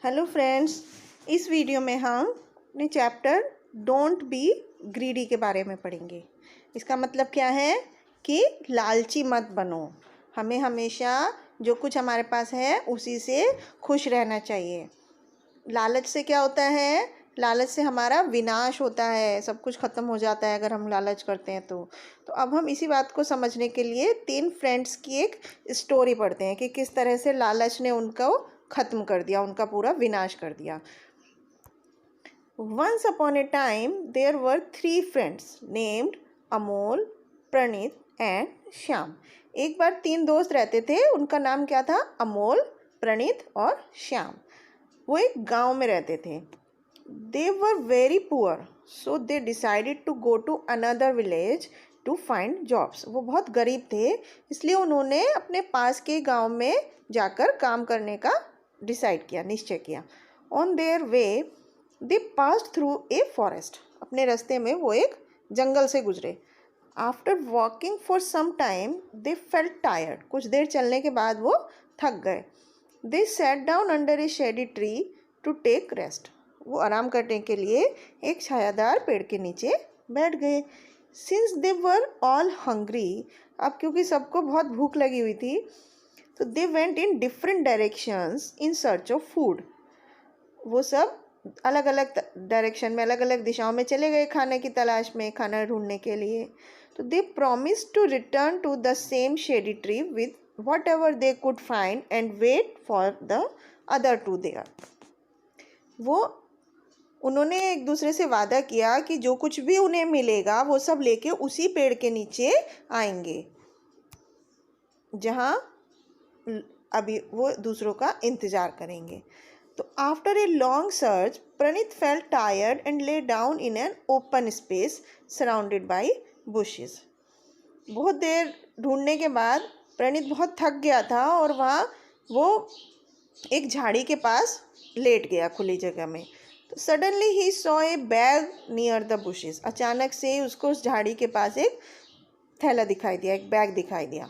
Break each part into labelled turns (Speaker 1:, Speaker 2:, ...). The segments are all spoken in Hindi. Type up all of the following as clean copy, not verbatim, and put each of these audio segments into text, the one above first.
Speaker 1: हेलो फ्रेंड्स, इस वीडियो में हम अपने चैप्टर डोंट बी ग्रीडी के बारे में पढ़ेंगे। इसका मतलब क्या है कि लालची मत बनो। हमें हमेशा जो कुछ हमारे पास है उसी से खुश रहना चाहिए। लालच से क्या होता है? लालच से हमारा विनाश होता है, सब कुछ ख़त्म हो जाता है अगर हम लालच करते हैं तो अब हम इसी बात को समझने के लिए 3 फ्रेंड्स की एक स्टोरी पढ़ते हैं कि किस तरह से लालच ने उनको ख़त्म कर दिया, उनका पूरा विनाश कर दिया। Once upon a time there were 3 friends named Amol, Praneet and Shyam. एक बार 3 दोस्त रहते थे, उनका नाम क्या था? अमोल, प्रणीत और श्याम। वो एक गांव में रहते थे। They were very poor, so they decided to go to another village to find jobs. वो बहुत गरीब थे, इसलिए उन्होंने अपने पास के गांव में जाकर काम करने का डिसाइड किया, निश्चय किया। On their way, they passed through a forest. अपने रास्ते में वो एक जंगल से गुजरे। After walking for some time, they felt tired. कुछ देर चलने के बाद वो थक गए। They sat down under a shady tree to take rest. वो आराम करने के लिए एक छायादार पेड़ के नीचे बैठ गए। Since they were all hungry, अब क्योंकि सबको बहुत भूख लगी हुई थी, तो they went in different directions in search of food. वो सब अलग अलग डायरेक्शन में, अलग अलग दिशाओं में चले गए खाने की तलाश में, खाना ढूंढने के लिए। तो they promised to return to the same shady tree with whatever they could find and wait for the other two there. उन्होंने एक दूसरे से वादा किया कि जो कुछ भी उन्हें मिलेगा वो सब लेके उसी पेड़ के नीचे आएंगे जहाँ अभी वो दूसरों का इंतज़ार करेंगे। तो after a long search Praneet felt tired and lay down in an open space surrounded by bushes. बहुत देर ढूंढने के बाद प्रणीत बहुत थक गया था और वहाँ वो एक झाड़ी के पास लेट गया खुली जगह में। तो suddenly he saw a bag near the bushes. अचानक से उसको उस झाड़ी के पास एक थैला दिखाई दिया, एक बैग दिखाई दिया।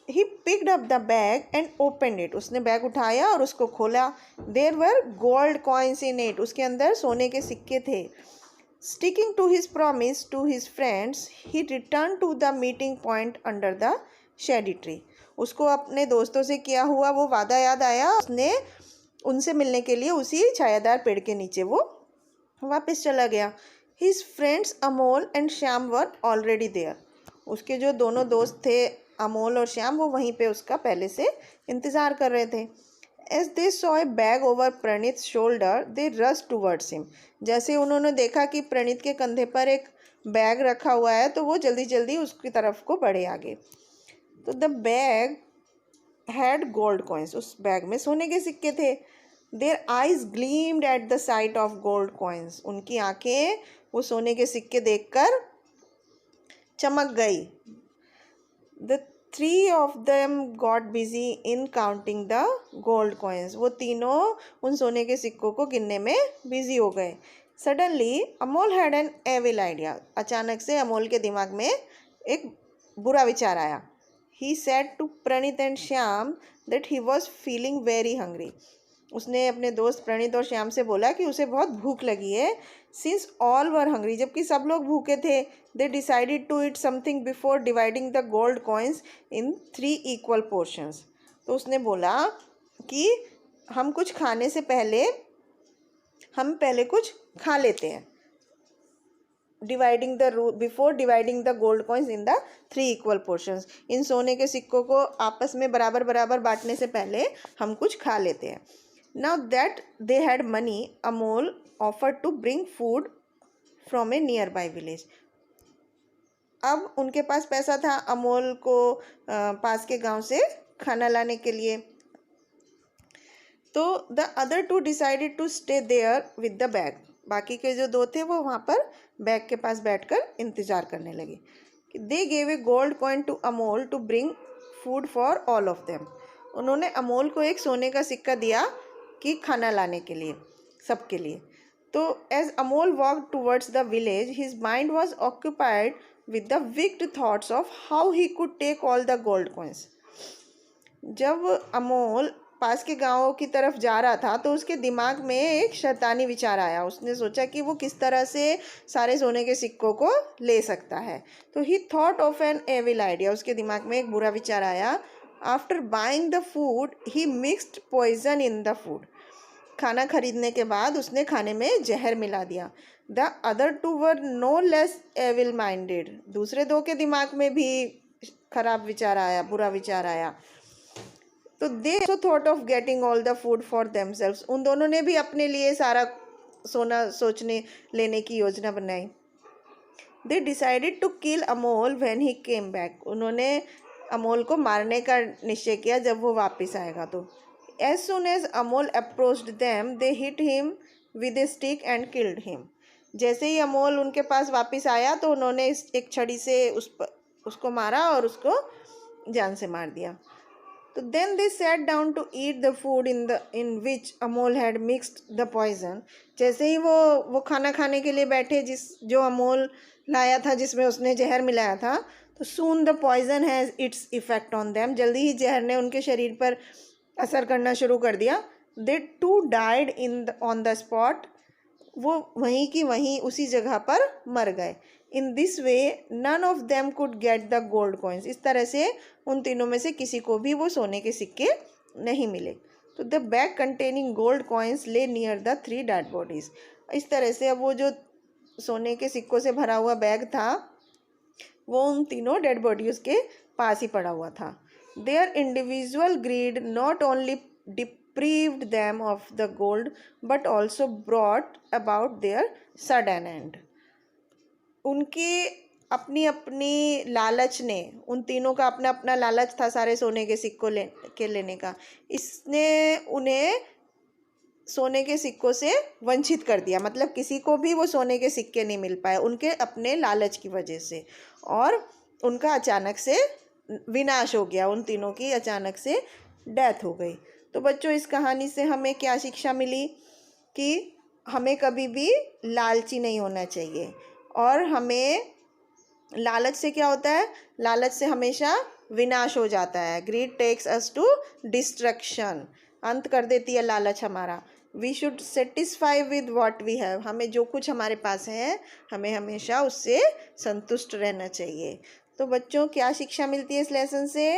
Speaker 1: He picked up the bag and opened it. उसने बैग उठाया और उसको खोला। There were gold coins in it. उसके अंदर सोने के सिक्के थे। Sticking to his promise to his friends, he returned to the meeting point under the shady tree. उसको अपने दोस्तों से किया हुआ वो वादा याद आया। उसने उनसे मिलने के लिए उसी छायादार पेड़ के नीचे वो वापस चला गया। His friends Amol and Shyam were already there. उसके जो दोनों दोस्त थे अमोल और श्याम, वो वहीं पे उसका पहले से इंतज़ार कर रहे थे। As they saw a bag over Praneeth shoulder, they rushed towards him. जैसे उन्होंने देखा कि प्रणीत के कंधे पर एक बैग रखा हुआ है तो वो जल्दी जल्दी उसकी तरफ को बढ़े आगे। तो the bag had gold coins. उस बैग में सोने के सिक्के थे। Their eyes gleamed at the site of gold coins. उनकी आंखें वो सोने के सिक्के देखकर चमक गई। The 3 of them got busy in counting the gold coins. वो तीनों उन सोने के सिक्कों को गिनने में बिजी हो गए। Suddenly, Amol had an evil idea. अचानक से अमोल के दिमाग में एक बुरा विचार आया। He said to Pranit and Shyam that he was feeling very hungry. उसने अपने दोस्त प्रणीत और श्याम से बोला कि उसे बहुत भूख लगी है। सिंस ऑल वर हंग्री, जबकि सब लोग भूखे थे, they decided to eat something before dividing the gold coins in 3 equal portions. तो उसने बोला कि हम कुछ खाने से पहले हम पहले कुछ खा लेते हैं। Before dividing the gold coins in the 3 equal portions. इन सोने के सिक्कों को आपस में बराबर बराबर बांटने से पहले हम कुछ खा लेते हैं। Now that they had money, Amol offered to bring food from a nearby village. अब उनके पास पैसा था अमोल को पास के गांव से खाना लाने के लिए। तो the other two decided to stay there with the bag. बाकी के जो 2 थे वो वहाँ पर बैग के पास बैठकर इंतज़ार करने लगे। They gave a gold coin to Amol to bring food for all of them. उन्होंने अमोल को एक सोने का सिक्का दिया कि खाना लाने के लिए, सबके लिए। तो as Amol walk towards the village, his mind was occupied with the wicked thoughts of how he could take all the gold coins. जब अमोल पास के गाँव की तरफ जा रहा था तो उसके दिमाग में एक शैतानी विचार आया। उसने सोचा कि वो किस तरह से सारे सोने के सिक्कों को ले सकता है। तो he thought of an evil idea, उसके दिमाग में एक बुरा विचार आया। After buying the food he mixed poison in the food, खाना खरीदने के बाद उसने खाने में जहर मिला दिया। The other two were no less evil minded, दूसरे दो के दिमाग में भी खराब विचार आया, बुरा विचार आया। तो दे also thought of getting all the food for themselves, उन दोनों ने भी अपने लिए सारा सोना सोचने लेने की योजना बनाई। They decided to kill Amol when he came back, उन्होंने अमोल को मारने का निश्चय किया जब वो वापस आएगा। तो as soon as Amol approached them they hit him with a stick and killed him, जैसे ही अमोल उनके पास वापस आया तो उन्होंने एक छड़ी से उसको मारा और उसको जान से मार दिया। तो then they sat down to eat the food in which Amol had mixed the poison, जैसे ही वो खाना खाने के लिए बैठे जो अमोल लाया था जिसमें उसने जहर मिलाया था, तो soon the poison has its effect on them, जल्दी ही जहर ने उनके शरीर पर असर करना शुरू कर दिया। They too died on the spot, वो वहीं की वहीं उसी जगह पर मर गए। In this way none of them could get the gold coins, इस तरह से उन तीनों में से किसी को भी वो सोने के सिक्के नहीं मिले। तो the bag containing gold coins ले नियर द 3 डेड बॉडीज, इस तरह से अब वो जो सोने के सिक्कों से भरा हुआ बैग था वो उन तीनों डेड बॉडीज के पास ही पड़ा हुआ था। Their individual greed not only deprived them of the gold but also brought about their sudden end, उनकी अपनी अपनी लालच ने, उन तीनों का अपना अपना लालच था सारे सोने के सिक्कों लेने का, इसने उन्हें सोने के सिक्कों से वंचित कर दिया। मतलब किसी को भी वो सोने के सिक्के नहीं मिल पाए उनके अपने लालच की वजह से, और उनका अचानक से विनाश हो गया, उन तीनों की अचानक से डेथ हो गई। तो बच्चों इस कहानी से हमें क्या शिक्षा मिली कि हमें कभी भी लालची नहीं होना चाहिए, और हमें लालच से क्या होता है, लालच से हमेशा विनाश हो जाता है। Greed takes us to destruction, अंत कर देती है लालच हमारा। We should satisfy with what we have, हमें जो कुछ हमारे पास है हमें हमेशा उससे संतुष्ट रहना चाहिए। तो बच्चों क्या शिक्षा मिलती है इस लेसन से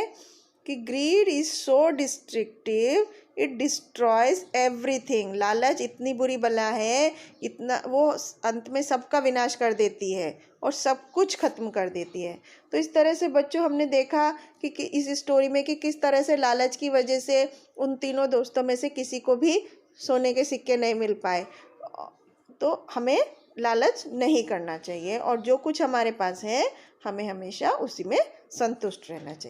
Speaker 1: कि grid is so destructive, it destroys everything, लालच इतनी बुरी बला है, इतना वो अंत में सबका विनाश कर देती है और सब कुछ खत्म कर देती है। तो इस तरह से बच्चों हमने देखा कि इस स्टोरी में कि किस तरह से लालच की वजह से उन तीनों दोस्तों में से किसी को भी सोने के सिक्के नहीं मिल पाए। तो हमें लालच नहीं करना चाहिए और जो कुछ हमारे पास है हमें हमेशा उसी में संतुष्ट रहना चाहिए।